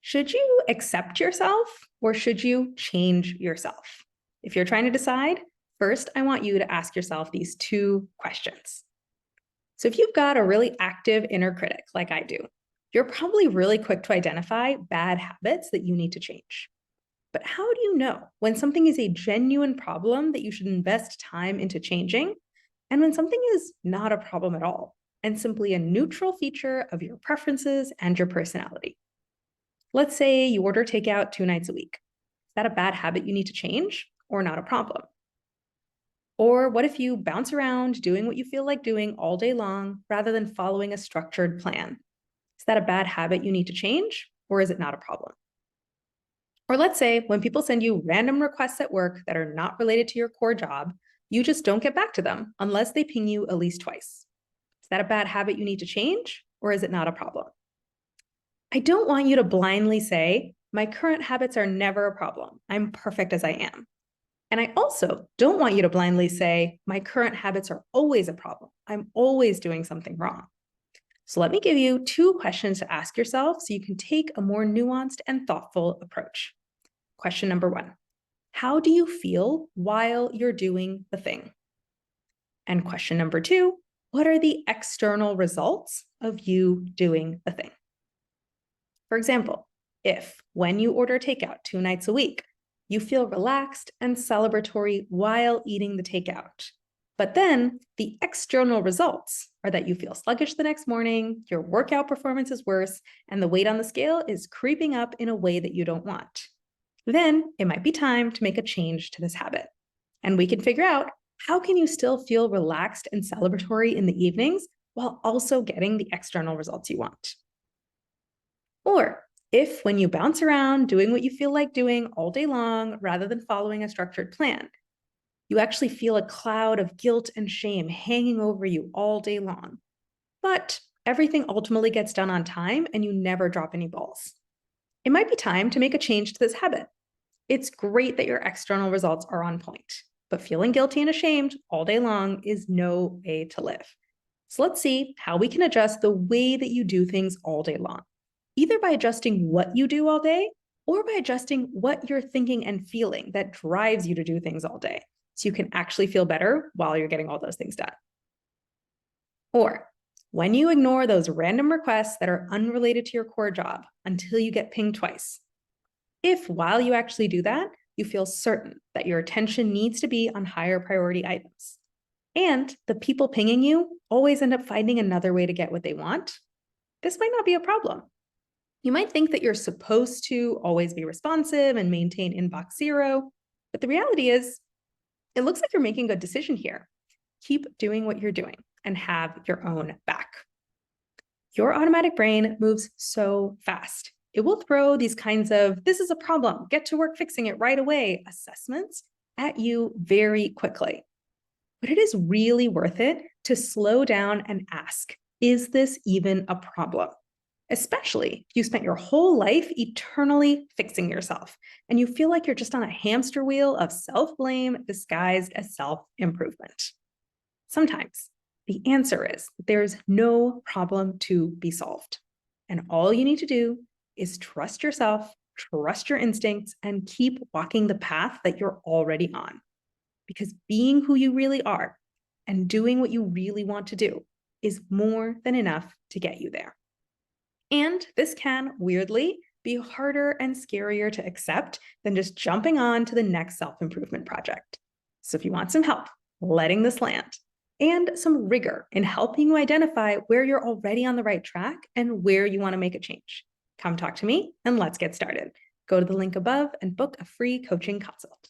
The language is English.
Should you accept yourself or should you change yourself? If you're trying to decide, first, I want you to ask yourself these two questions. So, if you've got a really active inner critic like I do, you're probably really quick to identify bad habits that you need to change. But how do you know when something is a genuine problem that you should invest time into changing and when something is not a problem at all and simply a neutral feature of your preferences and your personality? Let's say you order takeout 2 nights a week. Is that a bad habit you need to change or not a problem? Or what if you bounce around doing what you feel like doing all day long rather than following a structured plan? Is that a bad habit you need to change or is it not a problem? Or let's say when people send you random requests at work that are not related to your core job, you just don't get back to them unless they ping you at least twice. Is that a bad habit you need to change or is it not a problem? I don't want you to blindly say, my current habits are never a problem. I'm perfect as I am. And I also don't want you to blindly say, my current habits are always a problem. I'm always doing something wrong. So let me give you two questions to ask yourself so you can take a more nuanced and thoughtful approach. Question number one, how do you feel while you're doing the thing? And question number two, what are the external results of you doing the thing? For example, if when you order takeout 2 nights a week, you feel relaxed and celebratory while eating the takeout, but then the external results are that you feel sluggish the next morning, your workout performance is worse, and the weight on the scale is creeping up in a way that you don't want, then it might be time to make a change to this habit. And we can figure out how can you still feel relaxed and celebratory in the evenings while also getting the external results you want. Or if when you bounce around doing what you feel like doing all day long rather than following a structured plan, you actually feel a cloud of guilt and shame hanging over you all day long. But everything ultimately gets done on time and you never drop any balls. It might be time to make a change to this habit. It's great that your external results are on point, but feeling guilty and ashamed all day long is no way to live. So let's see how we can adjust the way that you do things all day long, either by adjusting what you do all day or by adjusting what you're thinking and feeling that drives you to do things all day, so you can actually feel better while you're getting all those things done. Or when you ignore those random requests that are unrelated to your core job until you get pinged twice. If while you actually do that, you feel certain that your attention needs to be on higher priority items, and the people pinging you always end up finding another way to get what they want, this might not be a problem. You might think that you're supposed to always be responsive and maintain inbox zero, but the reality is, it looks like you're making a good decision here. Keep doing what you're doing and have your own back. Your automatic brain moves so fast. It will throw these kinds of, this is a problem, get to work fixing it right away, assessments at you very quickly. But it is really worth it to slow down and ask, is this even a problem? Especially if you spent your whole life eternally fixing yourself and you feel like you're just on a hamster wheel of self-blame disguised as self-improvement. Sometimes the answer is that there is no problem to be solved. And all you need to do is trust yourself, trust your instincts, and keep walking the path that you're already on. Because being who you really are and doing what you really want to do is more than enough to get you there. And this can, weirdly, be harder and scarier to accept than just jumping on to the next self-improvement project. So if you want some help letting this land and some rigor in helping you identify where you're already on the right track and where you want to make a change, come talk to me and let's get started. Go to the link above and book a free coaching consult.